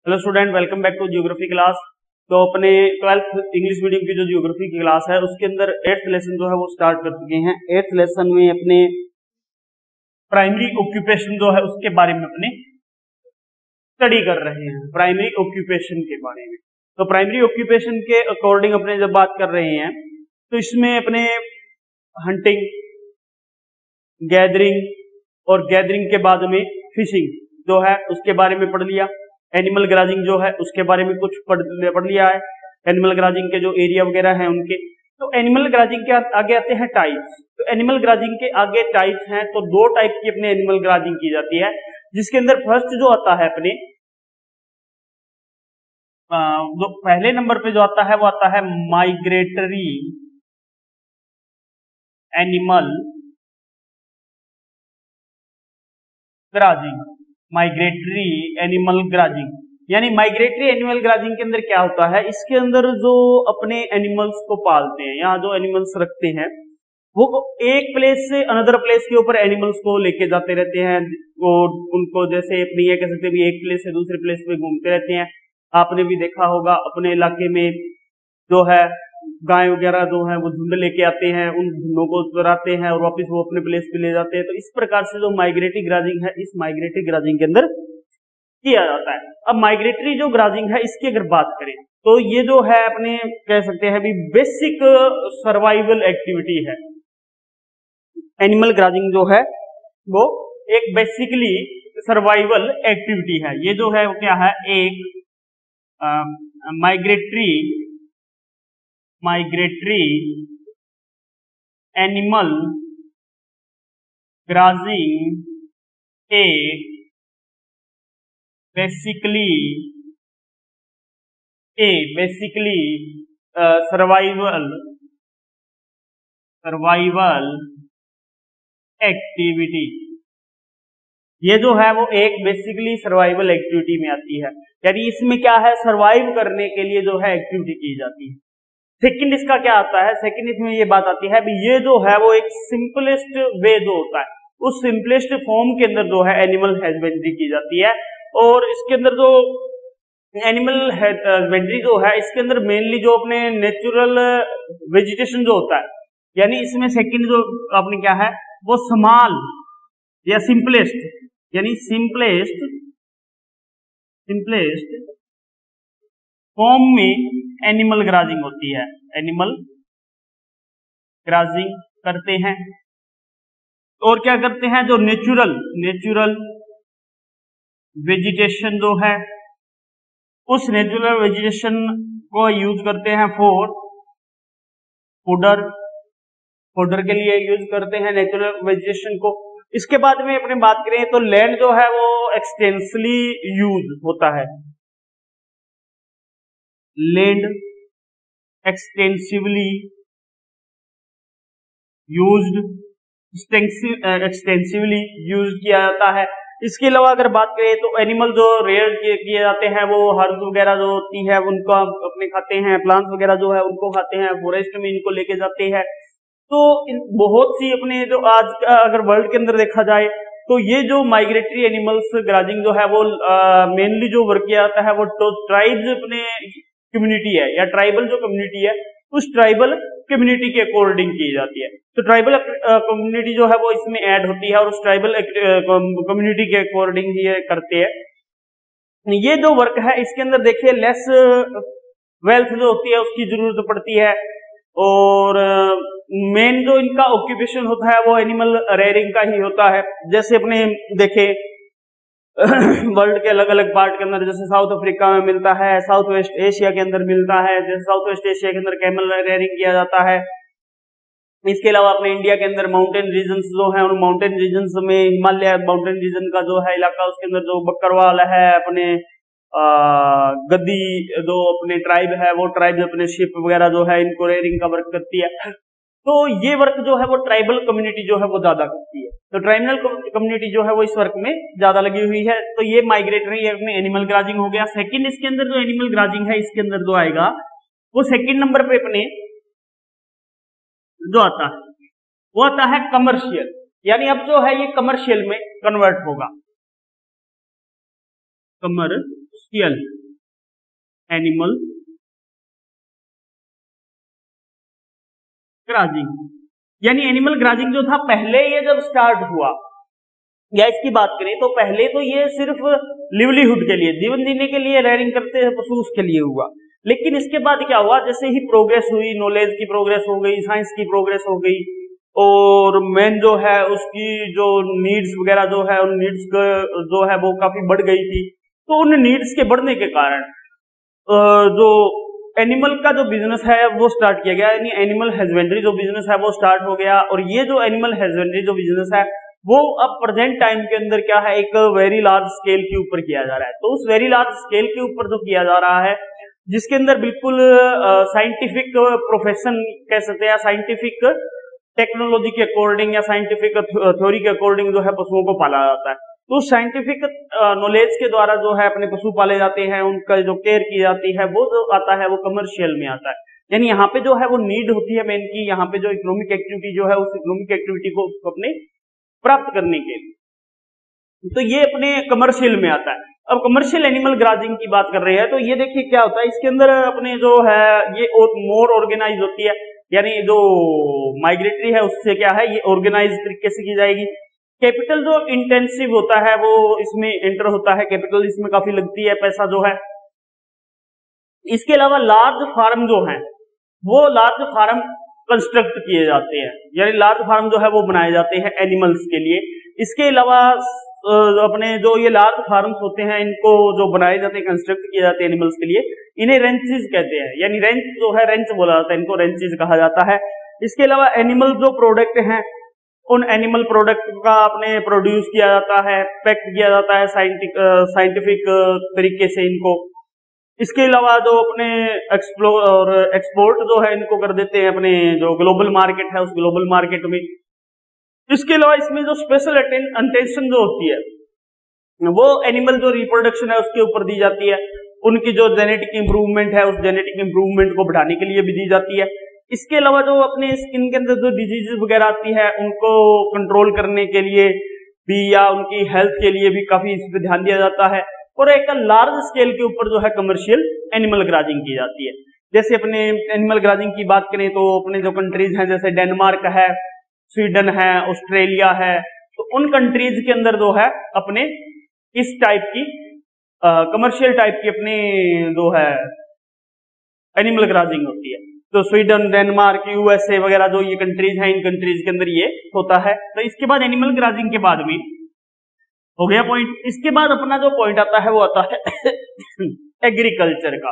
Hello student, welcome back to geography class. तो अपने 12th English medium की जो ज्योग्राफी की क्लास है उसके अंदर 8th लेसन जो है वो स्टार्ट कर चुके हैं। 8th लेसन में अपने प्राइमरी ऑक्यूपेशन जो है उसके बारे में अपने स्टडी कर रहे हैं, प्राइमरी ऑक्यूपेशन के बारे में। तो प्राइमरी ऑक्यूपेशन के अकॉर्डिंग अपने जब बात कर रहे हैं तो इसमें अपने हंटिंग, गैदरिंग और गैदरिंग के बाद में फिशिंग जो है उसके बारे में पढ़ लिया। एनिमल ग्राजिंग जो है उसके बारे में कुछ पढ़ लिया है, एनिमल ग्राजिंग के जो एरिया वगैरह हैं उनके। तो एनिमल ग्राजिंग के आगे आते हैं टाइप्स। तो एनिमल ग्राजिंग के आगे टाइप्स हैं, तो दो टाइप की अपने एनिमल ग्राजिंग की जाती है, जिसके अंदर फर्स्ट जो आता है अपने जो पहले नंबर पे जो आता है वो आता है माइग्रेटरी एनिमल ग्राजिंग। माइग्रेटरी एनिमल ग्राजिंग यानी माइग्रेटरी एनिमल ग्राजिंग के अंदर क्या होता है, इसके अंदर जो अपने एनिमल्स को पालते हैं, यहाँ जो एनिमल्स रखते हैं वो एक प्लेस से अनदर प्लेस के ऊपर एनिमल्स को लेके जाते रहते हैं और उनको जैसे अपनी ये कह सकते हैं एक प्लेस से दूसरे प्लेस पे घूमते रहते हैं। आपने भी देखा होगा अपने इलाके में जो है गाय वगैरह जो है वो झुंड लेके आते हैं, उन झुंडों को चराते हैं और वापस वो अपने प्लेस पे ले जाते हैं। तो इस प्रकार से जो माइग्रेटरी ग्राजिंग है, इस माइग्रेटरी ग्राजिंग के अंदर किया जाता है। अब माइग्रेटरी जो ग्राजिंग है इसकी अगर बात करें तो ये जो है अपने कह सकते हैं भी बेसिक सर्वाइवल एक्टिविटी है। एनिमल ग्राजिंग जो है वो एक बेसिकली सर्वाइवल एक्टिविटी है। ये जो है वो क्या है, एक माइग्रेटरी एनिमल ग्राजिंग एक बेसिकली सर्वाइवल एक्टिविटी। ये जो है वो एक बेसिकली सर्वाइवल एक्टिविटी में आती है, यानी इसमें क्या है, सर्वाइव करने के लिए जो है एक्टिविटी की जाती है। सेकंड इसका क्या आता है, सेकंड इसमें ये बात आती है भी ये जो है वो एक सिंपलेस्ट वे जो होता है उस सिंपलेस्ट फॉर्म के अंदर जो है एनिमल हस्बेंड्री की जाती है। और इसके अंदर जो एनिमल हस्बेंड्री जो है इसके अंदर मेनली जो अपने नेचुरल वेजिटेशन जो होता है, यानी इसमें सेकंड जो आपने क्या है वो स्मॉल या सिंपलेस्ट यानी सिंपलेस्ट फॉर्म में एनिमल ग्राजिंग होती है, एनिमल ग्राजिंग करते हैं। और क्या करते हैं, जो नेचुरल वेजिटेशन जो है उस नेचुरल वेजिटेशन को यूज करते हैं फॉर फूडर के लिए यूज करते हैं नेचुरल वेजिटेशन को। इसके बाद में अपने बात करें तो लैंड जो है वो एक्सटेंसिवली यूज होता है, लैंड एक्सटेंसिवली एक्सटेंसिवली यूज किया जाता है। इसके अलावा अगर बात करें तो एनिमल जो रेयर किए जाते हैं वो हर्ब्स वगैरह जो होती है उनको अपने खाते हैं, प्लांट्स वगैरह जो है उनको खाते हैं, फॉरेस्ट में इनको लेके जाते हैं। तो बहुत सी अपने जो आज का अगर वर्ल्ड के अंदर देखा जाए तो ये जो माइग्रेटरी एनिमल्स ग्राजिंग जो है वो मेनली जो वर्क किया जाता है वो तो ट्राइब्स अपने कम्युनिटी है या ट्राइबल जो कम्युनिटी है उस ट्राइबल कम्युनिटी के अकॉर्डिंग की जाती है। तो ट्राइबल कम्युनिटी जो है वो इसमें ऐड होती है और उस ट्राइबल कम्युनिटी के अकॉर्डिंग ये करते हैं। ये जो वर्क है इसके अंदर देखिए लेस वेल्थ जो होती है उसकी जरूरत पड़ती है और मेन जो इनका ऑक्यूपेशन होता है वो एनिमल रेयरिंग का ही होता है। जैसे अपने देखे वर्ल्ड के अलग अलग पार्ट के अंदर, जैसे साउथ अफ्रीका में मिलता है, साउथ वेस्ट एशिया के अंदर मिलता है, जैसे साउथ वेस्ट एशिया के अंदर कैमल रेयरिंग किया जाता है। इसके अलावा अपने इंडिया के अंदर माउंटेन रीजन्स जो है उन माउंटेन रीजन्स में हिमालय माउंटेन रीजन का जो है इलाका उसके अंदर जो बकरवाल है, अपने गद्दी जो अपने ट्राइब है वो ट्राइब अपने शिप वगैरह जो है इनको रेयरिंग का वर्क करती है। तो ये वर्क जो है वो ट्राइबल कम्युनिटी जो है वो ज्यादा करती है, तो ट्राइबल कम्युनिटी जो है वो इस वर्क में ज्यादा लगी हुई है। तो ये माइग्रेटरी अपने एनिमल ग्राजिंग हो गया। सेकंड इसके अंदर जो एनिमल ग्राजिंग है इसके अंदर जो आएगा वो सेकंड नंबर पे अपने जो आता है वो आता है कमर्शियल, यानी अब जो है ये कमर्शियल में कन्वर्ट होगा, कमर्शियल एनिमल ग्राजिंग, यानी एनिमल ग्राजिंग जो था पहले ये जब स्टार्ट हुआ या इसकी बात करें तो पहले तो ये सिर्फ लिवलीहुड के लिए, जीवन जीने के लिए रेयरिंग करते हैं पशु, उसके लिए हुआ। लेकिन इसके बाद क्या हुआ, जैसे ही प्रोग्रेस हुई, नॉलेज की प्रोग्रेस हो गई, साइंस की प्रोग्रेस हो गई, और मेन जो है उसकी जो नीड्स वगैरह जो है, उन नीड्स जो है वो काफी बढ़ गई थी। तो उन नीड्स के बढ़ने के कारण जो एनिमल का जो बिजनेस है वो स्टार्ट किया गया, यानी एनिमल हस्बेंड्री जो बिजनेस है वो स्टार्ट हो गया। और ये जो एनिमल हस्बेंड्री जो बिजनेस है वो अब प्रेजेंट टाइम के अंदर क्या है, एक वेरी लार्ज स्केल के ऊपर किया जा रहा है। तो उस वेरी लार्ज स्केल के ऊपर जो किया जा रहा है, जिसके अंदर बिल्कुल साइंटिफिक प्रोफेशन कह सकते हैं, साइंटिफिक टेक्नोलॉजी के अकॉर्डिंग या साइंटिफिक थ्योरी के अकॉर्डिंग जो है पशुओं को पाला जाता है। तो साइंटिफिक नॉलेज के द्वारा जो है अपने पशु पाले जाते हैं, उनका जो केयर की जाती है वो जो आता है वो कमर्शियल में आता है। यानी यहाँ पे जो है वो नीड होती है मेन की, यहाँ पे जो इकोनॉमिक एक्टिविटी जो है उस इकोनॉमिक एक्टिविटी को अपने प्राप्त करने के लिए, तो ये अपने कमर्शियल में आता है। अब कमर्शियल एनिमल ग्राजिंग की बात कर रहे हैं तो ये देखिए क्या होता है, इसके अंदर अपने जो है ये मोर ऑर्गेनाइज होती है, यानी जो माइग्रेटरी है उससे क्या है ये ऑर्गेनाइज तरीके से की जाएगी। कैपिटल जो इंटेंसिव होता है वो इसमें एंटर होता है, कैपिटल इसमें काफी लगती है, पैसा जो है। इसके अलावा लार्ज फार्म जो है वो लार्ज फार्म कंस्ट्रक्ट किए जाते हैं, यानी लार्ज फार्म जो है वो बनाए जाते हैं एनिमल्स के लिए। इसके अलावा अपने जो ये लार्ज फार्म्स होते हैं इनको जो बनाए जाते हैं, कंस्ट्रक्ट किए जाते हैं एनिमल्स के लिए, इन्हें रेंचेस कहते हैं, यानी रेंच जो है रेंच बोला जाता है, इनको रेंचेस कहा जाता है। इसके अलावा एनिमल जो प्रोडक्ट हैं उन एनिमल प्रोडक्ट का अपने प्रोड्यूस किया जाता है, पैक किया जाता है साइंटिफिक तरीके से इनको। इसके अलावा जो अपने एक्सप्लोर और एक्सपोर्ट जो है इनको कर देते हैं अपने जो ग्लोबल मार्केट है उस ग्लोबल मार्केट में। इसके अलावा इसमें जो स्पेशल अटेंशन जो होती है वो एनिमल जो रिप्रोडक्शन है उसके ऊपर दी जाती है, उनकी जो जेनेटिक इंप्रूवमेंट है उस जेनेटिक इंप्रूवमेंट को बढ़ाने के लिए भी दी जाती है। इसके अलावा जो अपने स्किन के अंदर जो डिजीजेस वगैरह आती है उनको कंट्रोल करने के लिए भी या उनकी हेल्थ के लिए भी काफी इस पर ध्यान दिया जाता है। और एक लार्ज स्केल के ऊपर जो है कमर्शियल एनिमल ग्राजिंग की जाती है। जैसे अपने एनिमल ग्राजिंग की बात करें तो अपने जो कंट्रीज हैं जैसे डेनमार्क है, स्वीडन है, ऑस्ट्रेलिया है, तो उन कंट्रीज के अंदर जो है अपने इस टाइप की कमर्शियल टाइप की अपने जो है एनिमल ग्राजिंग होती है। तो स्वीडन, डेनमार्क, यूएसए वगैरह जो ये कंट्रीज हैं इन कंट्रीज के अंदर ये होता है। तो इसके बाद एनिमल ग्राजिंग के बाद में हो गया पॉइंट। इसके बाद अपना जो पॉइंट आता है वो आता है एग्रीकल्चर का।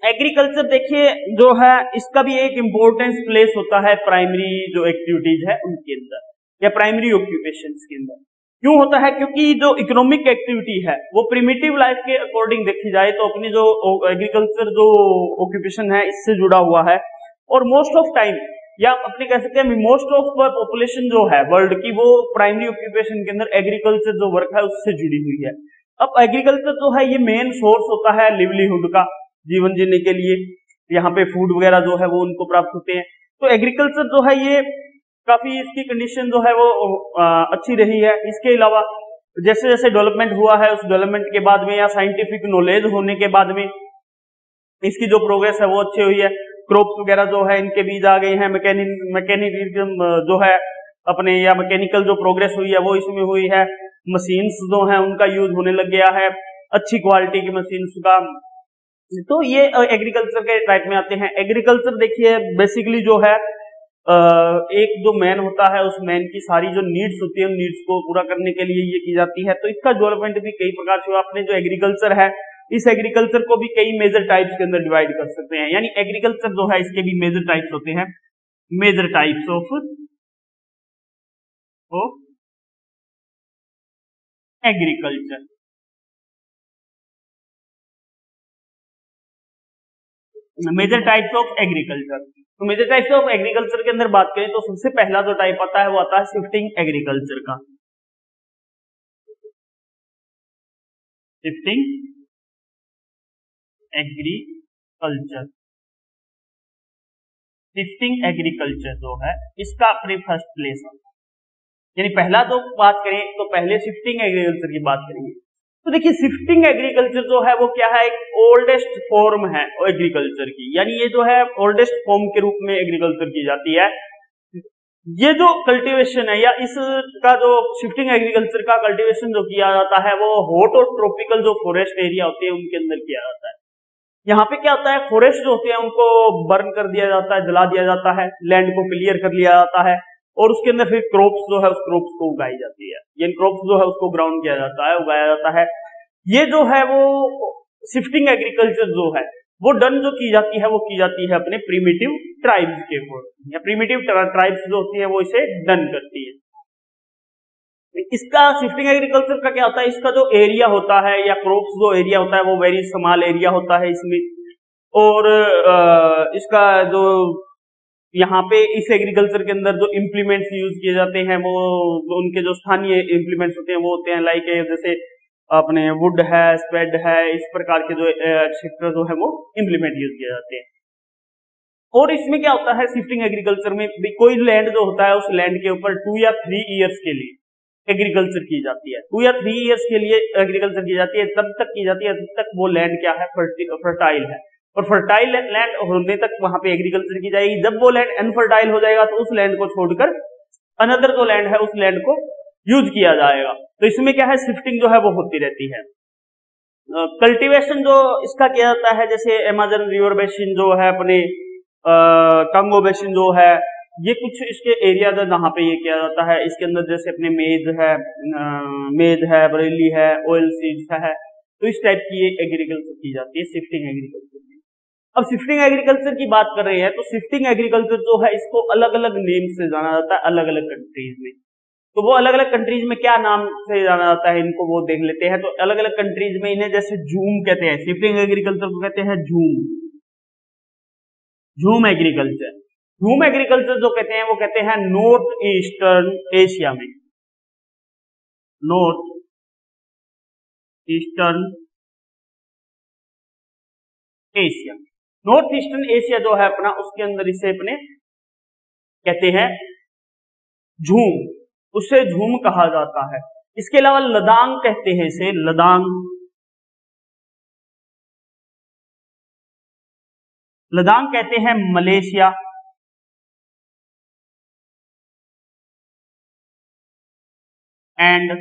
एग्रीकल्चर देखिए जो है इसका भी एक इंपॉर्टेंस प्लेस होता है प्राइमरी जो एक्टिविटीज है उनके अंदर या प्राइमरी ऑक्यूपेशंस के अंदर। क्यों होता है? क्योंकि जो इकोनॉमिक एक्टिविटी है वो प्रिमिटिव लाइफ के अकॉर्डिंग देखी जाए तो अपनी जो एग्रीकल्चर जो ऑक्यूपेशन है इससे जुड़ा हुआ है। और मोस्ट ऑफ टाइम या अपने कह सकते हैं मोस्ट ऑफ पॉपुलेशन जो है वर्ल्ड की वो प्राइमरी ऑक्यूपेशन के अंदर एग्रीकल्चर जो वर्क है उससे जुड़ी हुई है। अब एग्रीकल्चर जो है ये मेन सोर्स होता है लिवलीहुड का, जीवन जीने के लिए यहाँ पे फूड वगैरह जो है वो उनको प्राप्त होते हैं। तो एग्रीकल्चर जो है ये काफी इसकी कंडीशन जो है वो अच्छी रही है। इसके अलावा जैसे जैसे डेवलपमेंट हुआ है उस डेवलपमेंट के बाद में या साइंटिफिक नॉलेज होने के बाद में इसकी जो प्रोग्रेस है वो अच्छी हुई है। क्रॉप्स वगैरह जो है इनके बीज आ गए हैं, मैकेनिज्म जो है अपने या मैकेनिकल जो प्रोग्रेस हुई है वो इसमें हुई है। मशीन्स जो है उनका यूज होने लग गया है, अच्छी क्वालिटी की मशीन्स का। तो ये एग्रीकल्चर के टाइप में आते हैं। एग्रीकल्चर देखिए बेसिकली जो है एक जो मैन होता है उस मैन की सारी जो नीड्स होती है उन नीड्स को पूरा करने के लिए ये की जाती है। तो इसका डेवलपमेंट भी कई प्रकार से हुआ। अपने जो एग्रीकल्चर है इस एग्रीकल्चर को भी कई मेजर टाइप्स के अंदर डिवाइड कर सकते हैं, यानी एग्रीकल्चर जो है इसके भी मेजर टाइप्स होते हैं। Major types of agriculture. Major types of agriculture, तो मेजर टाइप्स ऑफ एग्रीकल्चर के अंदर बात करें तो सबसे पहला जो टाइप आता है वो आता है शिफ्टिंग एग्रीकल्चर का। शिफ्टिंग एग्रीकल्चर शिफ्टिंग एग्रीकल्चर जो है इसका अपने फर्स्ट प्लेस है। यानी पहला तो बात करें तो पहले शिफ्टिंग एग्रीकल्चर की बात करेंगे। तो देखिए शिफ्टिंग एग्रीकल्चर जो है वो क्या है, एक ओल्डेस्ट फॉर्म है एग्रीकल्चर की, यानी ये जो है ओल्डेस्ट फॉर्म के रूप में एग्रीकल्चर की जाती है। ये जो कल्टीवेशन है या इसका जो शिफ्टिंग एग्रीकल्चर का कल्टीवेशन जो किया जाता है वो हॉट और ट्रॉपिकल जो फॉरेस्ट एरिया होते हैं उनके अंदर किया जाता है। यहाँ पे क्या होता है, फॉरेस्ट जो होते हैं उनको बर्न कर दिया जाता है, जला दिया जाता है, लैंड को क्लियर कर लिया जाता है और उसके अंदर फिर क्रॉप्स जो है उस क्रॉप्स को उगाई जाती है, यानी क्रॉप्स जो है उसको ग्राउंड किया जाता है, उगाया जाता है। ये जो है वो शिफ्टिंग एग्रीकल्चर जो है वो डन जो की जाती है वो की जाती है अपने प्रिमिटिव ट्राइब्स के ऊपर, या प्रिमिटिव ट्राइब्स जो होती है वो इसे डन करती है। इसका शिफ्टिंग एग्रीकल्चर का क्या होता है, इसका जो एरिया होता है या क्रॉप्स जो एरिया होता है वो वेरी स्मॉल एरिया होता है इसमें, और इसका जो यहाँ पे इस एग्रीकल्चर के अंदर जो इम्प्लीमेंट्स यूज किए जाते हैं वो उनके जो स्थानीय इम्प्लीमेंट्स होते हैं वो होते हैं लाइक जैसे अपने वुड है, स्पेड है, इस प्रकार के जो एक्सेट्रा जो है वो इम्प्लीमेंट यूज किए जाते हैं। और इसमें क्या होता है शिफ्टिंग एग्रीकल्चर में कोई लैंड जो होता है उस लैंड के ऊपर 2 या 3 ईयर्स के लिए एग्रीकल्चर की जाती है, 2 या 3 ईयर्स के लिए एग्रीकल्चर की जाती है, तब तक की जाती है जब तक वो लैंड क्या है, फर्टाइल है, और फर्टाइल लैंड होने तक वहां पे एग्रीकल्चर की जाएगी। जब वो लैंड अनफर्टाइल हो जाएगा तो उस लैंड को छोड़कर अनदर जो लैंड है उस लैंड को यूज किया जाएगा। तो इसमें क्या है, शिफ्टिंग जो है वो होती रहती है। कल्टीवेशन जो इसका किया जाता है, जैसे अमेज़न रिवर बेसिन जो है, अपने कंगो बेसिन जो है, ये कुछ इसके एरिया है जहाँ पे ये किया जाता है। इसके अंदर जैसे अपने मेज है, बरेली है, ऑयल सीड्स है, तो इस टाइप की एग्रीकल्चर की जाती है शिफ्टिंग एग्रीकल्चर में। अब शिफ्टिंग एग्रीकल्चर की बात कर रहे हैं तो शिफ्टिंग एग्रीकल्चर जो है इसको अलग अलग नेम से जाना जाता है अलग अलग कंट्रीज में। तो वो अलग अलग कंट्रीज में क्या नाम से जाना जाता है इनको वो देख लेते हैं। तो अलग अलग कंट्रीज में इन्हें जैसे झूम कहते हैं, शिफ्टिंग एग्रीकल्चर को कहते हैं झूम एग्रीकल्चर। झूम एग्रीकल्चर जो कहते हैं वो कहते हैं नॉर्थ ईस्टर्न एशिया में, north eastern Asia, north eastern Asia जो है अपना, उसके अंदर इसे अपने कहते हैं झूम, उसे झूम कहा जाता है। इसके अलावा लदांग कहते हैं इसे, लदांग, लदांग कहते हैं मलेशिया, एंड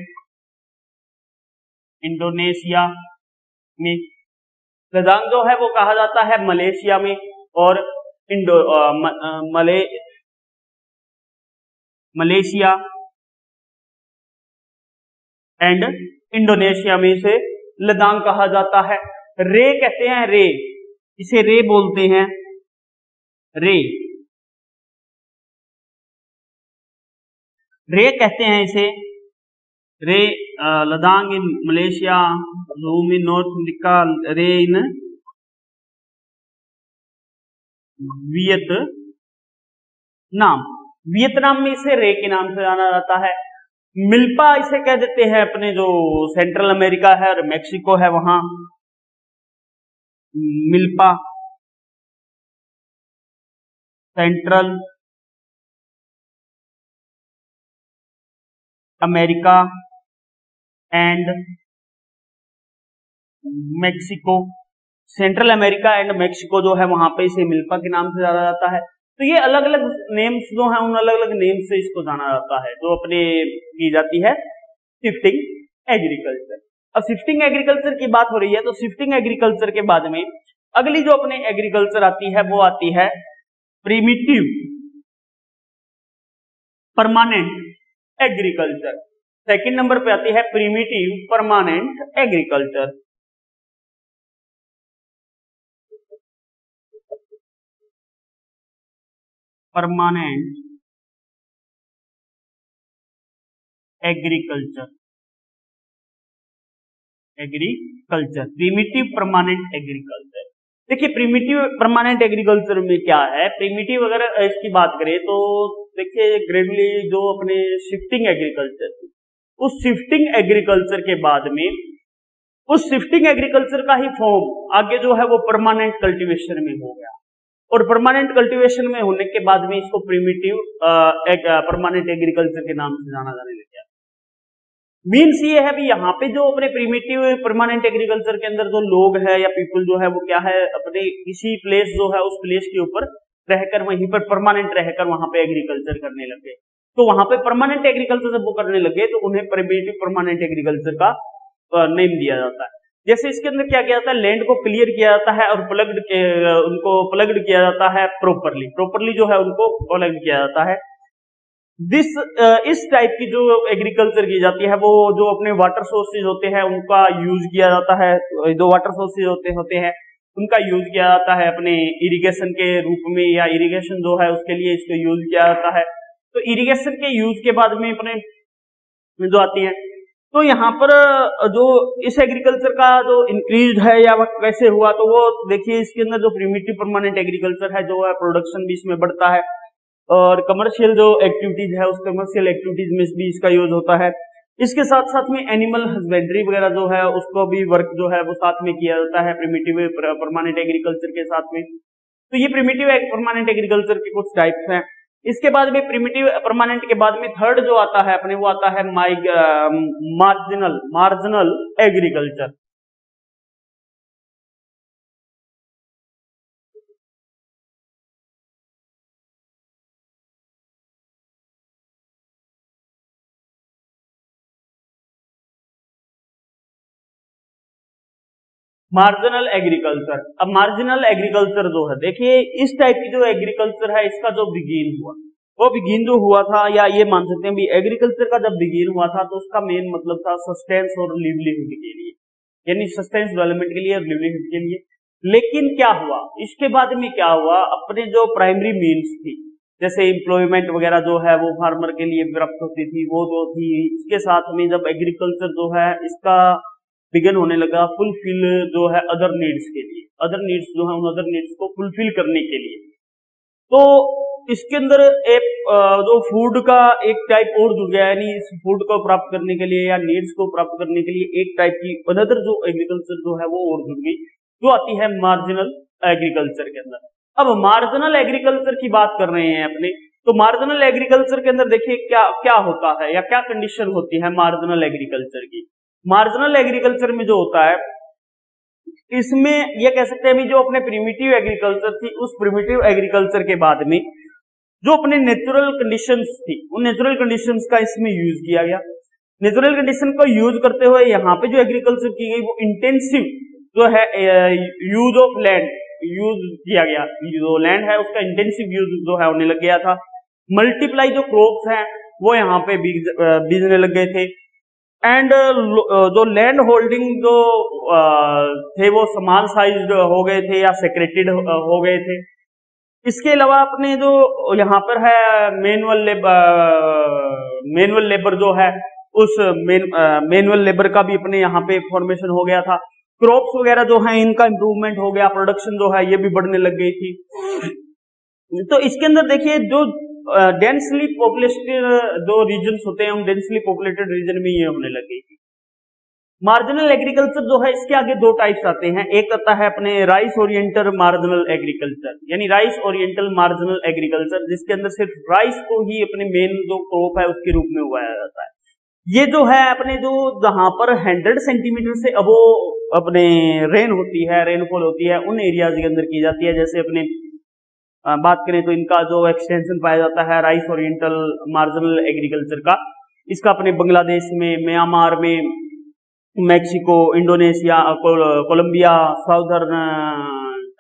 इंडोनेशिया में। लदांग जो है वो कहा जाता है मलेशिया में, और मलेशिया एंड इंडोनेशिया में इसे लदांग कहा जाता है। रे कहते हैं, रे, इसे रे बोलते हैं, रे कहते हैं इसे, रे लदांग इन मलेशिया, झूम इन नॉर्थ अमेरिका, रे इन वियतनाम में इसे रे के नाम से जाना जाता है। मिल्पा इसे कह देते हैं अपने जो सेंट्रल अमेरिका है और मेक्सिको है वहां, milpa, central America and Mexico, central America and Mexico जो है वहां पे इसे मिल्पा के नाम से जाना जाता है। तो ये अलग अलग नेम्स जो हैं उन अलग अलग नेम्स से इसको जाना जाता है, जो अपने की जाती है शिफ्टिंग एग्रीकल्चर। अब शिफ्टिंग एग्रीकल्चर की बात हो रही है तो शिफ्टिंग एग्रीकल्चर के बाद में अगली जो अपने एग्रीकल्चर आती है वो आती है primitive permanent agriculture. Second number पे आती है primitive permanent agriculture. Permanent agriculture, primitive permanent agriculture. देखिए प्रिमिटिव परमानेंट एग्रीकल्चर में क्या है, प्रिमिटिव अगर इसकी बात करें तो देखिए ग्रेजुअली जो अपने शिफ्टिंग एग्रीकल्चर, उस शिफ्टिंग एग्रीकल्चर के बाद में उस शिफ्टिंग एग्रीकल्चर का ही फॉर्म आगे जो है वो परमानेंट कल्टीवेशन में हो गया। और परमानेंट कल्टीवेशन में होने के बाद में इसको प्रिमिटिव परमानेंट एग्रीकल्चर के नाम से जाना जाने लग गया। मीन्स ये है भी यहाँ पे जो अपने प्रिमिटिव परमानेंट एग्रीकल्चर के अंदर जो लोग है या पीपल जो है वो क्या है, अपने किसी प्लेस जो है उस प्लेस के ऊपर रहकर वहीं पर परमानेंट रहकर वहां पे एग्रीकल्चर करने लगे। तो वहां पे परमानेंट एग्रीकल्चर जब वो करने लगे तो उन्हें प्रिमिटिव परमानेंट एग्रीकल्चर का नेम दिया जाता है। जैसे इसके अंदर क्या किया जाता है, लैंड को क्लियर किया जाता है और उनको प्लग्ड किया जाता है प्रॉपरली जो है उनको प्लग किया जाता है। इस टाइप की जो एग्रीकल्चर की जाती है वो जो अपने वाटर सोर्सेज होते हैं उनका यूज किया जाता है। जो वाटर सोर्सेज होते हैं उनका यूज किया जाता है अपने इरिगेशन के रूप में, या इरिगेशन जो है उसके लिए इसको यूज किया जाता है। तो इरिगेशन के यूज के बाद में अपने जो आती है, तो यहाँ पर जो इस एग्रीकल्चर का जो इंक्रीज है या कैसे हुआ, तो वो देखिए इसके अंदर जो प्रिमिटिव परमानेंट एग्रीकल्चर है जो है प्रोडक्शन भी इसमें बढ़ता है, और कमर्शियल जो एक्टिविटीज है उस कमर्शियल एक्टिविटीज में भी इसका यूज होता है। इसके साथ साथ में एनिमल हस्बेंड्री वगैरह जो है उसको भी वर्क जो है वो साथ में किया जाता है प्रिमिटिव परमानेंट एग्रीकल्चर के साथ में। तो ये प्रिमिटिव परमानेंट एग्रीकल्चर के कुछ टाइप्स हैं। इसके बाद में प्रिमिटिव परमानेंट के बाद में थर्ड जो आता है अपने वो आता है मार्जिनल एग्रीकल्चर। मार्जिनल एग्रीकल्चर, अब मार्जिनल एग्रीकल्चर जो है देखिए इस टाइप की जो एग्रीकल्चर है इसका जो बिगिन हुआ वो बिगिन जो हुआ था, या ये मान सकते हैं भी एग्रीकल्चर का जब बिगिन हुआ था तो उसका मेन मतलब था सस्टेंस और लिवलीहुड के लिए, यानी सस्टेंस डेवलपमेंट के लिए और लिवलीहुड के लिए। लेकिन क्या हुआ इसके बाद में, क्या हुआ अपने जो प्राइमरी मीन्स थी जैसे एम्प्लॉयमेंट वगैरह जो है वो फार्मर के लिए प्राप्त होती थी वो जो थी, इसके साथ में जब एग्रीकल्चर जो है इसका बिगन होने लगा फुलफिल जो है अदर नीड्स के लिए, अदर नीड्स जो है उन अदर नीड्स को फुलफिल करने के लिए। तो इसके अंदर एक जो फूड का एक टाइप और जुड़ गया, यानी इस फूड को प्राप्त करने के लिए या नीड्स को प्राप्त करने के लिए एक टाइप की अनदर जो एग्रीकल्चर जो है वो और जुड़ गई, जो आती है मार्जिनल एग्रीकल्चर के अंदर। अब मार्जिनल एग्रीकल्चर की बात कर रहे हैं अपने, तो मार्जिनल एग्रीकल्चर के अंदर देखिए क्या क्या होता है या क्या कंडीशन होती है मार्जिनल एग्रीकल्चर की। मार्जिनल एग्रीकल्चर में जो होता है इसमें यह कह सकते हैं भी जो अपने प्रिमिटिव एग्रीकल्चर थी उस प्रिमिटिव एग्रीकल्चर के बाद में जो अपने नेचुरल कंडीशंस थी उन नेचुरल कंडीशंस का इसमें यूज किया गया। नेचुरल कंडीशन को यूज करते हुए यहाँ पे जो एग्रीकल्चर की गई वो इंटेंसिव जो है यूज ऑफ लैंड यूज किया गया, जो लैंड है उसका इंटेंसिव यूज जो है होने लग गया था। मल्टीप्लाई जो क्रॉप्स हैं वो यहाँ पे बीजने लग गए थे, एंड जो लैंड होल्डिंग जो थे वो स्मॉल साइज हो गए थे या सेक्रेटेड हो गए थे। इसके अलावा अपने जो यहाँ पर है मैनुअल लेबर जो है उस मैनुअल लेबर का भी अपने यहाँ पे फॉर्मेशन हो गया था। क्रॉप्स वगैरह जो है इनका इंप्रूवमेंट हो गया, प्रोडक्शन जो है ये भी बढ़ने लग गई थी। तो इसके अंदर देखिए जो डेंसली पॉपुलेटेड जो रीजन्स होते हैं उन डेंसली पॉपुलेटेड रीजन में ये होने लग गई थी। मार्जिनल एग्रीकल्चर जो है इसके आगे दो टाइप्स आते हैं, एक आता है अपने राइस ओरिएंटल मार्जिनल एग्रीकल्चर, यानी राइस ओरिएंटल मार्जिनल एग्रीकल्चर जिसके अंदर सिर्फ राइस को ही अपने मेन जो क्रॉप है उसके रूप में उगाया जाता है। ये जो है अपने जो जहां पर 100 सेंटीमीटर से अबो अपने रेन होती है, रेनफॉल होती है, उन एरियाज के अंदर की जाती है। जैसे अपने बात करें तो इनका जो एक्सटेंशन पाया जाता है राइस ओरिएंटल मार्जिनल एग्रीकल्चर का, इसका अपने बांग्लादेश में, म्यांमार में, Mexico, Indonesia, Colombia, southern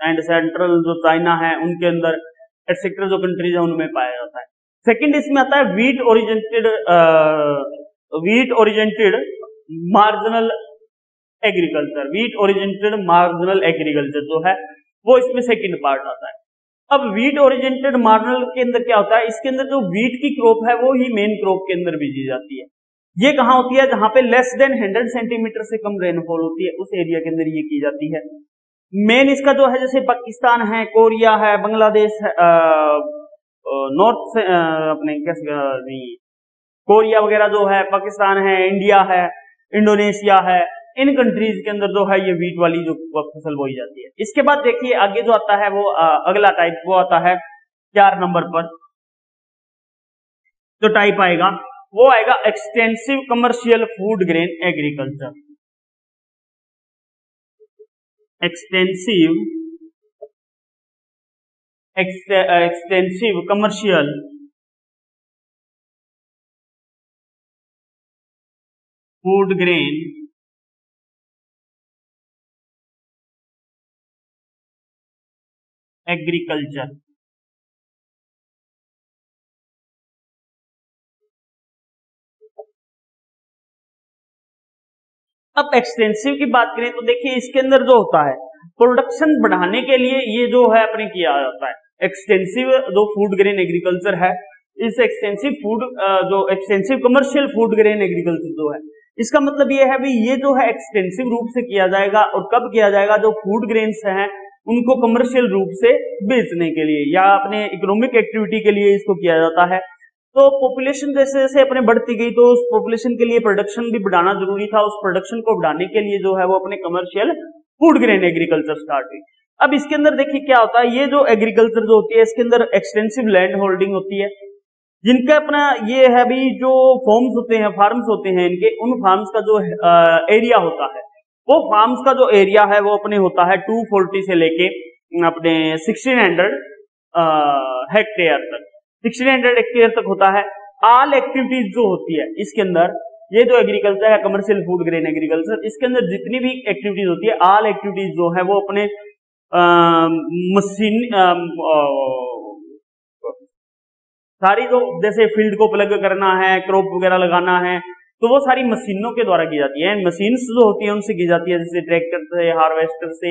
and central जो चाइना है उनके अंदर एक्सेट्रा जो कंट्रीज है उनमें पाया जाता है। सेकंड इसमें आता है wheat oriented marginal agriculture. Wheat oriented marginal agriculture जो है वो इसमें सेकंड पार्ट आता है। अब वीट ओरिजेंटेड मार्जिनल के अंदर क्या होता है, इसके अंदर जो वीट की क्रॉप है वो ही मेन क्रॉप के अंदर बीजी जाती है। ये कहाँ होती है, जहां पे लेस देन 100 सेंटीमीटर से कम रेनफॉल होती है उस एरिया के अंदर ये की जाती है। मेन इसका जो है जैसे पाकिस्तान है, कोरिया है, बांग्लादेश है, नॉर्थ से अपने कैसे कोरिया वगैरह जो है, पाकिस्तान है, इंडिया है, इंडोनेशिया है, इन कंट्रीज के अंदर जो है ये वीट वाली जो फसल बोई जाती है। इसके बाद देखिए आगे जो आता है वो अगला टाइप वो आता है 4 नंबर पर जो टाइप आएगा वो आएगा extensive commercial food grain agriculture. Extensive commercial food grain agriculture. अब एक्सटेंसिव की बात करें तो देखिए इसके अंदर जो होता है प्रोडक्शन बढ़ाने के लिए ये जो है अपने किया जाता है एक्सटेंसिव जो फूड ग्रेन एग्रीकल्चर है। इस extensive commercial food grain agriculture जो है इसका मतलब ये है भी ये जो है एक्सटेंसिव रूप से किया जाएगा। और कब किया जाएगा? जो फूड ग्रेन्स हैं उनको कमर्शियल रूप से बेचने के लिए या अपने इकोनॉमिक एक्टिविटी के लिए इसको किया जाता है। तो पॉपुलेशन जैसे जैसे अपने बढ़ती गई तो उस पॉपुलेशन के लिए प्रोडक्शन भी बढ़ाना जरूरी था। उस प्रोडक्शन को बढ़ाने के लिए जो है वो अपने commercial food grain agriculture start हुई। अब इसके अंदर देखिए क्या होता है, ये जो एग्रीकल्चर जो होती है इसके अंदर एक्सटेंसिव लैंड होल्डिंग होती है जिनका अपना ये है भी जो फॉर्म्स होते हैं फार्म्स होते हैं इनके, उन फार्म्स का जो एरिया होता है वो फार्म्स का जो एरिया है वो अपने होता है 240 से लेके अपने 1600 हेक्टेयर तक 1600 हेक्टेयर तक होता है। ऑल एक्टिविटीज जो होती है इसके अंदर ये जो एग्रीकल्चर है कमर्शियल फूड ग्रेन एग्रीकल्चर इसके अंदर जितनी भी एक्टिविटीज होती है ऑल एक्टिविटीज जो है वो अपने मशीन सारी जो जैसे फील्ड को प्लग करना है क्रॉप वगैरह लगाना है तो वो सारी मशीनों के द्वारा की जाती है। मशीन्स जो होती है उनसे की जाती है जैसे ट्रैक्टर से हार्वेस्टर से,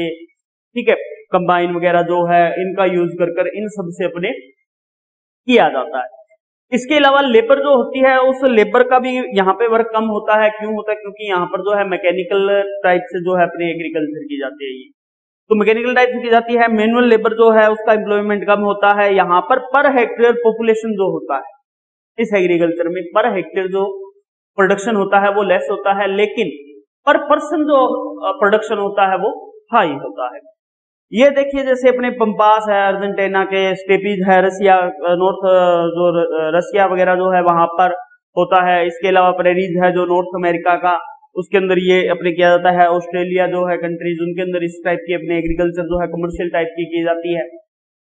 ठीक है, कंबाइन वगैरह जो है इनका यूज कर इन सब से अपने किया जाता है। इसके अलावा लेबर जो होती है उस लेबर का भी यहाँ पे वर्क कम होता है। क्यों होता है? क्योंकि यहाँ पर जो है मैकेनिकल टाइप से जो है अपने एग्रीकल्चर की जाती है तो मैकेनिकल टाइप से की जाती है। मैनुअल लेबर जो है उसका एम्प्लॉयमेंट कम होता है। यहाँ पर हेक्टेयर पॉपुलेशन जो होता है इस एग्रीकल्चर में पर हेक्टेयर जो प्रोडक्शन होता है वो लेस होता है, लेकिन पर पर्सन जो प्रोडक्शन होता है वो हाई होता है। ये देखिए जैसे अपने पंपास है अर्जेंटीना के, स्टेपीज है रसिया नॉर्थ जो रसिया वगैरह जो है वहां पर होता है। इसके अलावा प्रेरीज है जो नॉर्थ अमेरिका का, उसके अंदर ये अपने किया जाता है। ऑस्ट्रेलिया जो है कंट्रीज उनके अंदर इस टाइप की अपने एग्रीकल्चर जो है कमर्शियल टाइप की जाती है।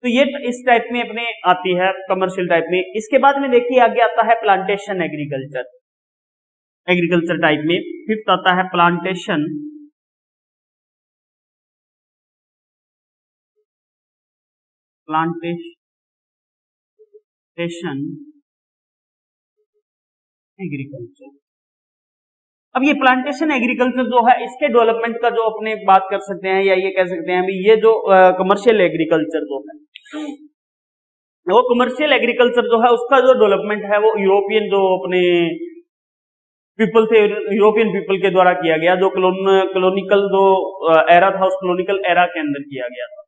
तो ये इस टाइप में अपने आती है कमर्शियल टाइप में। इसके बाद में देखिए आगे आता है प्लांटेशन एग्रीकल्चर टाइप में। फिफ्थ आता है प्लांटेशन एग्रीकल्चर। अब ये प्लांटेशन एग्रीकल्चर जो है इसके डेवलपमेंट का जो अपने बात कर सकते हैं या ये कह सकते हैं भी ये जो कमर्शियल एग्रीकल्चर जो है वो कमर्शियल एग्रीकल्चर जो है उसका जो डेवलपमेंट है वो यूरोपियन जो अपने पीपल थे यूरोपियन पीपल के द्वारा किया गया। जो कॉलोनिकल जो एरा था उस कॉलोनिकल एरा के अंदर किया गया था।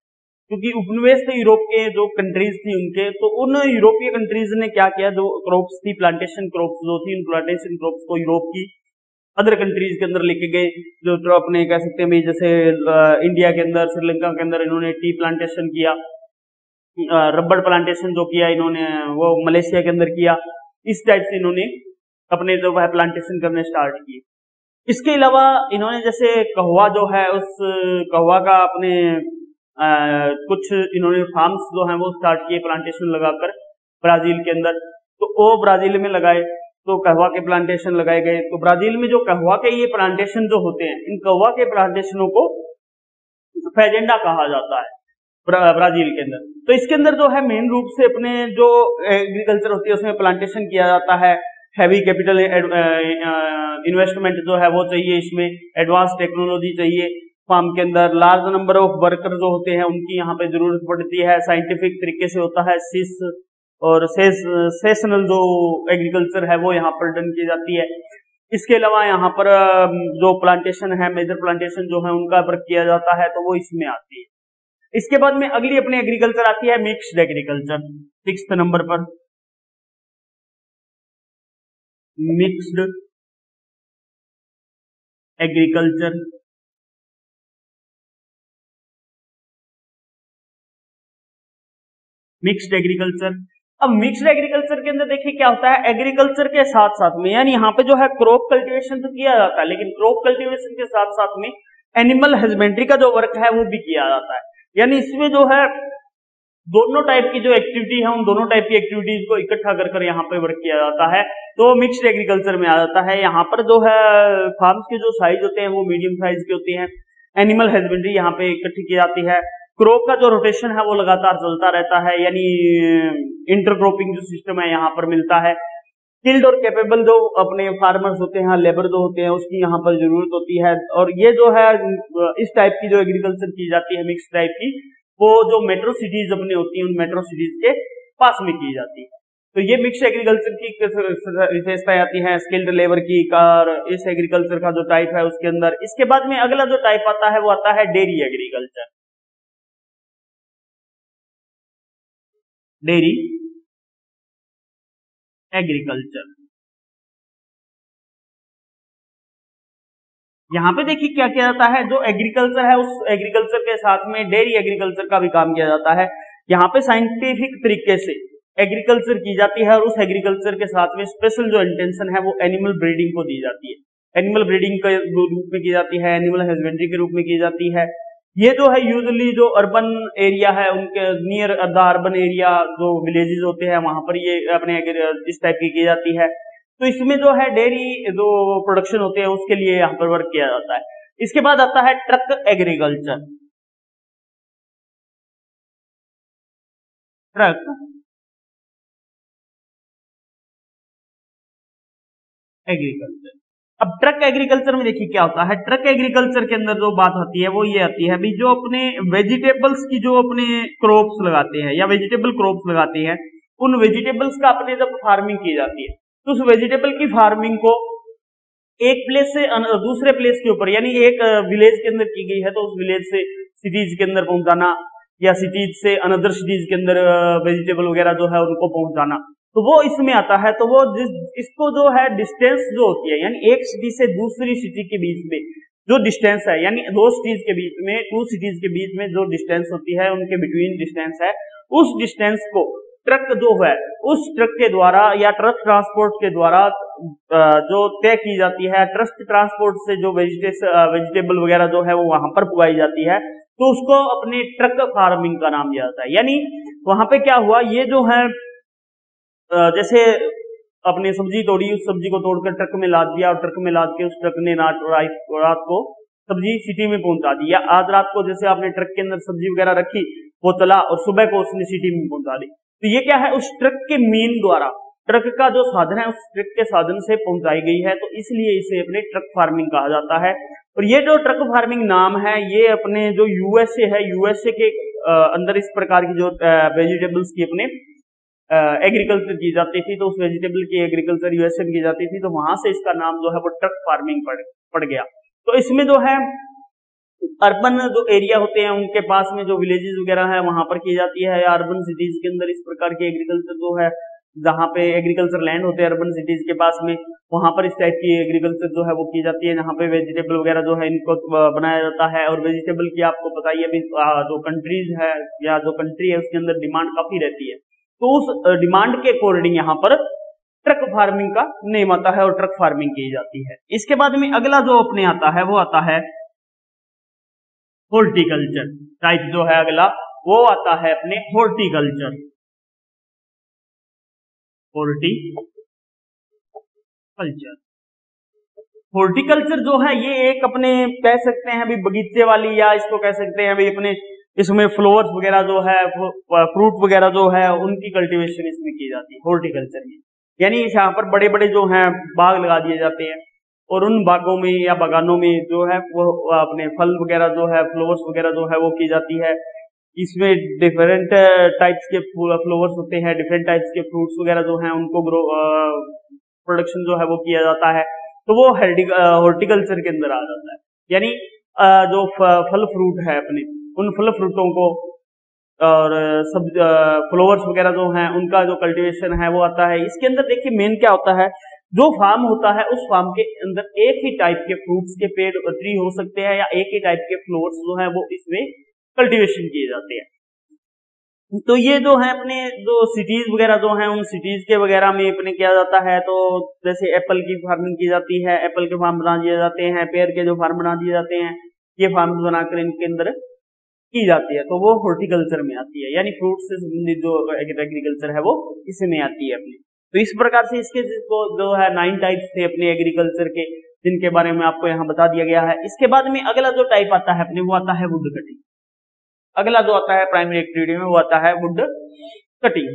क्योंकि उपनिवेश थे यूरोप के जो कंट्रीज थी उनके, तो उन यूरोपीय कंट्रीज ने क्या किया, जो क्रॉप्स थी प्लांटेशन क्रॉप्स जो थी उन प्लांटेशन क्रॉप्स को यूरोप की अदर कंट्रीज के अंदर लेके गए। जो अपने कह सकते हैं जैसे इंडिया के अंदर श्रीलंका के अंदर इन्होंने टी प्लांटेशन किया, रबड़ प्लांटेशन जो किया इन्होंने वो मलेशिया के अंदर किया। इस टाइप से इन्होंने अपने जो है प्लांटेशन करने स्टार्ट किए। इसके अलावा इन्होंने जैसे कहवा जो है उस कहवा का अपने कुछ इन्होंने फार्म्स जो हैं वो स्टार्ट किए प्लांटेशन लगाकर ब्राजील के अंदर। तो वो ब्राजील में लगाए तो कहवा के प्लांटेशन लगाए गए। तो ब्राजील में जो कहवा के ये प्लांटेशन जो होते हैं इन कहवा के प्लांटेशनों को फेजेंडा कहा जाता है ब्राजील के अंदर। तो इसके अंदर जो है मेन रूप से अपने जो एग्रीकल्चर होती है उसमें प्लांटेशन किया जाता है। हैवी कैपिटल इन्वेस्टमेंट जो है वो चाहिए, इसमें एडवांस टेक्नोलॉजी चाहिए फार्म के अंदर। लार्ज नंबर ऑफ वर्कर जो होते हैं उनकी यहाँ पे जरूरत पड़ती है। साइंटिफिक तरीके से होता है। सिस और सेशनल जो एग्रीकल्चर है वो यहाँ पर डन की जाती है। इसके अलावा यहाँ पर जो प्लांटेशन है मेजर प्लांटेशन जो है उनका वर्क किया जाता है तो वो इसमें आती है। इसके बाद में अगली अपनी एग्रीकल्चर आती है मिक्स्ड एग्रीकल्चर। 6th नंबर पर मिक्स्ड एग्रीकल्चर, मिक्स्ड एग्रीकल्चर। अब मिक्स्ड एग्रीकल्चर के अंदर देखिए क्या होता है, एग्रीकल्चर के साथ साथ में यानी यहाँ पे जो है क्रॉप कल्टीवेशन तो किया जाता है, लेकिन क्रॉप कल्टीवेशन के साथ साथ में एनिमल हस्बेंड्री का जो वर्क है वो भी किया जाता है। यानी इसमें जो है दोनों टाइप की जो एक्टिविटी है उन दोनों टाइप की एक्टिविटीज को इकट्ठा कर यहाँ पे वर्क किया जाता है, तो मिक्स्ड एग्रीकल्चर में आ जाता है। यहाँ पर जो है फार्म्स के जो साइज होते हैं वो मीडियम साइज के होते हैं, एनिमल हस्बेंड्री यहाँ पे इकट्ठी की जाती है, क्रॉप का जो रोटेशन है वो लगातार चलता रहता है, यानी इंटरक्रॉपिंग जो सिस्टम है यहाँ पर मिलता है। स्किल्ड और कैपेबल जो अपने फार्मर्स होते हैं, लेबर जो होते हैं, उसकी यहाँ पर जरूरत होती है। और ये जो है इस टाइप की जो एग्रीकल्चर की जाती है मिक्स टाइप की, वो जो मेट्रो सिटीज अपने होती हैं उन मेट्रो सिटीज के पास में की जाती है। तो ये मिक्स एग्रीकल्चर की विशेषताएं आती हैं स्किल्ड लेबर की कार, इस एग्रीकल्चर का जो टाइप है उसके अंदर। इसके बाद में अगला जो टाइप आता है वो आता है डेयरी एग्रीकल्चर। डेयरी एग्रीकल्चर, यहाँ पे देखिए क्या किया जाता है, जो एग्रीकल्चर है उस एग्रीकल्चर के साथ में डेयरी एग्रीकल्चर का भी काम किया जाता है। यहाँ पे साइंटिफिक तरीके से एग्रीकल्चर की जाती है और उस एग्रीकल्चर के साथ में स्पेशल जो इंटेंशन है वो एनिमल ब्रीडिंग को दी जाती है। एनिमल ब्रीडिंग के रूप में की जाती है, एनिमल हस्बेंड्री के रूप में की जाती है। ये जो है यूजुअली जो अर्बन एरिया है उनके नियर द अर्बन एरिया जो विलेजेस होते हैं वहां पर ये अपने इस टाइप की जाती है। तो इसमें जो है डेयरी जो प्रोडक्शन होते हैं उसके लिए यहाँ पर वर्क किया जाता है। इसके बाद आता है ट्रक एग्रीकल्चर। ट्रक एग्रीकल्चर, अब ट्रक एग्रीकल्चर में देखिए क्या होता है, ट्रक एग्रीकल्चर के अंदर जो बात आती है वो ये आती है भी जो अपने वेजिटेबल्स की जो अपने क्रॉप्स लगाते हैं या वेजिटेबल क्रॉप्स लगाते हैं, उन वेजिटेबल्स का अपने जब फार्मिंग की जाती है तो उस वेजिटेबल की फार्मिंग को एक प्लेस से दूसरे प्लेस के ऊपर यानी एक विलेज के अंदर की गई है तो उस विलेज से सिटीज के अंदर पहुंचाना या सिटीज से अनदर सिटीज के अंदर वेजिटेबल वगैरह जो है उनको पहुंचाना, तो वो इसमें आता है। तो वो इसको जो है डिस्टेंस जो होती है यानी एक सिटी से दूसरी सिटी के बीच में जो डिस्टेंस है यानी दो सिटीज के बीच में, टू सिटीज के बीच में जो डिस्टेंस होती है उनके बिटवीन डिस्टेंस है, उस डिस्टेंस को ट्रक जो है उस ट्रक के द्वारा या ट्रक ट्रांसपोर्ट के द्वारा जो तय की जाती है। ट्रक ट्रांसपोर्ट से जो वेजिटेबल वगैरह जो है वो वहां पर पुगाई जाती है तो उसको अपने ट्रक फार्मिंग का नाम दिया जाता है। यानी वहां पे क्या हुआ, ये जो है जैसे अपने सब्जी तोड़ी, उस सब्जी को तोड़कर ट्रक में लाद दिया और ट्रक में लाद के उस ट्रक ने रात को सब्जी सिटी में पहुंचा दी, या आज रात को जैसे आपने ट्रक के अंदर सब्जी वगैरह रखी वो चला और सुबह को उसने सिटी में पहुंचा दी। तो ये क्या है, उस ट्रक के मीन द्वारा ट्रक का जो साधन है उस ट्रक के साधन से पहुंचाई गई है, तो इसलिए इसे अपने ट्रक फार्मिंग कहा जाता है। और ये जो ट्रक फार्मिंग नाम है ये अपने जो यूएसए है, यूएसए के अंदर इस प्रकार की जो वेजिटेबल्स की अपने एग्रीकल्चर की जाती थी, तो उस वेजिटेबल की एग्रीकल्चर यूएसए में की जाती थी, तो वहां से इसका नाम जो है वो ट्रक फार्मिंग पड़ गया। तो इसमें जो है अर्बन जो एरिया होते हैं उनके पास में जो विलेजेस वगैरह है वहां पर की जाती है, या अर्बन सिटीज के अंदर इस प्रकार की एग्रीकल्चर जो है जहां पे एग्रीकल्चर लैंड होते हैं अर्बन सिटीज के पास में, वहां पर इस टाइप की एग्रीकल्चर जो है वो की जाती है, जहां पे वेजिटेबल वगैरह जो है इनको बनाया जाता है। और वेजिटेबल की आपको पता ही है अभी जो कंट्रीज है या जो कंट्री है उसके अंदर डिमांड काफी रहती है, तो उस डिमांड के अकॉर्डिंग यहाँ पर ट्रक फार्मिंग का नेम आता है और ट्रक फार्मिंग की जाती है। इसके बाद में अगला जो अपने आता है वो आता है हॉर्टिकल्चर टाइप, जो है अगला वो आता है अपने हॉर्टिकल्चर। हॉर्टिकल्चर जो है ये एक अपने कह सकते हैं अभी बगीचे वाली, या इसको कह सकते हैं अभी अपने इसमें फ्लावर्स वगैरह जो है, फ्रूट वगैरह जो है उनकी कल्टीवेशन इसमें की जाती है हॉर्टिकल्चर में। यानी यहाँ पर बड़े बड़े जो हैं बाग लगा दिए जाते हैं और उन बागों में या बागानों में जो है वो अपने फल वगैरह जो है, फ्लावर्स वगैरह जो है वो की जाती है। इसमें डिफरेंट टाइप्स के फ्लावर्स होते हैं, डिफरेंट टाइप्स के फ्रूट्स वगैरह जो हैं उनको ग्रो प्रोडक्शन जो है वो किया जाता है, तो वो हॉर्टिकल्चर के अंदर आ जाता है। यानी जो फल फ्रूट है अपने उन फल फ्रूटों को और सब फ्लावर्स वगैरह जो हैं उनका जो कल्टीवेशन है वो आता है। इसके अंदर देखिए मेन क्या होता है, जो फार्म होता है उस फार्म के अंदर एक ही टाइप के फ्रूट्स के पेड़ ट्री हो सकते हैं या एक ही टाइप के फ्लोर्स जो है वो इसमें कल्टीवेशन किए जाते हैं। तो ये जो है अपने जो सिटीज वगैरह जो है उन सिटीज के वगैरह में अपने किया जाता है। तो जैसे एप्पल की फार्मिंग की जाती है, एप्पल के फार्म बना दिए जाते हैं, पेड़ के जो फार्म बना दिए जाते हैं, ये फार्म बनाकर इनके अंदर की जाती है, तो वो हॉर्टिकल्चर में आती है, यानी फ्रूट से संबंधित जो एग्रीकल्चर है वो इसमें आती है अपनी। तो इस प्रकार से इसके जो है 9 टाइप्स थे अपने एग्रीकल्चर के, जिनके बारे में आपको यहाँ बता दिया गया है। इसके बाद में अगला जो टाइप आता है अपने वो आता है वुड कटिंग। अगला जो आता है प्राइमरी एक्टिविटी में वो आता है वुड कटिंग।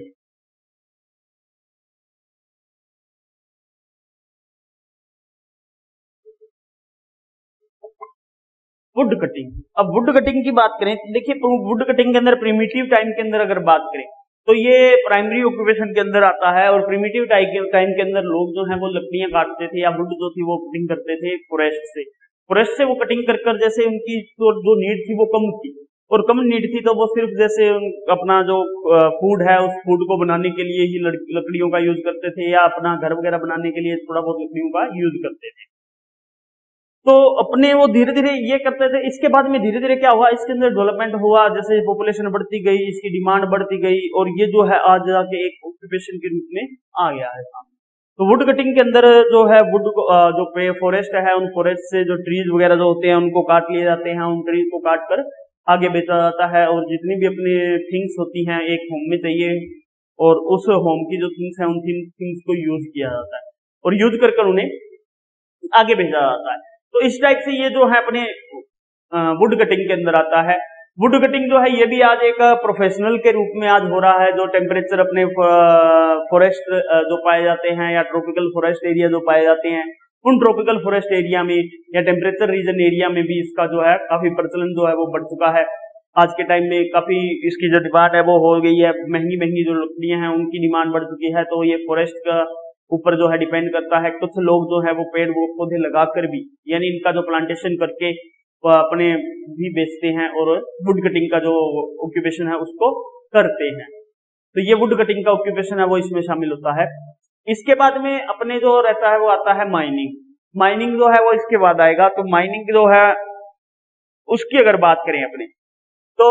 वुड कटिंग, अब वुड कटिंग की बात करें तो देखिए वुड कटिंग के अंदर प्रिमिटिव टाइम के अंदर अगर बात करें तो ये प्राइमरी ऑक्यूपेशन के अंदर आता है। और प्रिमिटिव टाइम के अंदर लोग जो है वो लकड़ियां काटते थे या वुड जो थी वो कटिंग करते थे फॉरेस्ट से वो कटिंग कर जैसे उनकी जो नीड थी वो कम थी, और कम नीड थी तो वो सिर्फ जैसे अपना जो फूड है उस फूड को बनाने के लिए ही लकड़ियों का यूज करते थे, या अपना घर वगैरह बनाने के लिए थोड़ा बहुत लकड़ियों का यूज करते थे। तो अपने वो धीरे धीरे ये करते थे। इसके बाद में धीरे धीरे क्या हुआ, इसके अंदर डेवलपमेंट हुआ, जैसे पॉपुलेशन बढ़ती गई, इसकी डिमांड बढ़ती गई, और ये जो है आज जाके एक ऑक्यूपेशन के रूप में आ गया है। तो वुड कटिंग के अंदर जो है वुड जो फॉरेस्ट है उन फॉरेस्ट से जो ट्रीज वगैरह जो होते हैं उनको काट लिए जाते हैं, उन ट्रीज को काट कर आगे बेचा जाता है, और जितनी भी अपनी थिंग्स होती हैं एक होम में चाहिए, और उस होम की जो थिंग्स है उन थिंग्स को यूज किया जाता है, और यूज कर उन्हें आगे भेजा जाता है। तो इस टाइप से ये जो है अपने वुड कटिंग के अंदर आता है। वुड कटिंग जो है ये भी आज एक प्रोफेशनल के रूप में आज हो रहा है। जो टेम्परेचर अपने फॉरेस्ट जो पाए जाते हैं या ट्रॉपिकल फॉरेस्ट एरिया जो पाए जाते हैं, उन ट्रॉपिकल फॉरेस्ट एरिया में या टेम्परेचर रीजन एरिया में भी इसका जो है काफी प्रचलन जो है वो बढ़ चुका है। आज के टाइम में काफी इसकी जो डिमांड है वो हो गई है, महंगी महंगी जो लकड़ियां हैं उनकी डिमांड बढ़ चुकी है। तो ये फॉरेस्ट का ऊपर जो है डिपेंड करता है। कुछ लोग जो है वो पेड़ वो पौधे लगाकर भी, यानी इनका जो प्लांटेशन करके वो अपने भी बेचते हैं, और वुड कटिंग का जो ऑक्यूपेशन है उसको करते हैं। तो ये वुड कटिंग का ऑक्यूपेशन है वो इसमें शामिल होता है। इसके बाद में अपने जो रहता है वो आता है माइनिंग। माइनिंग जो है वो इसके बाद आएगा। तो माइनिंग जो है उसकी अगर बात करें अपने, तो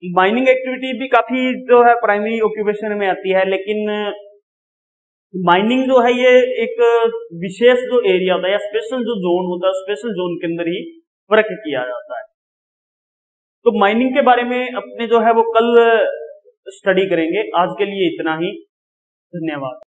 माइनिंग एक्टिविटी भी काफी जो है प्राइमरी ऑक्यूपेशन में आती है, लेकिन माइनिंग जो है ये एक विशेष जो एरिया होता है या स्पेशल जो जोन होता है, स्पेशल जोन के अंदर ही वर्क किया जाता है। तो माइनिंग के बारे में अपने जो है वो कल स्टडी करेंगे। आज के लिए इतना ही, धन्यवाद।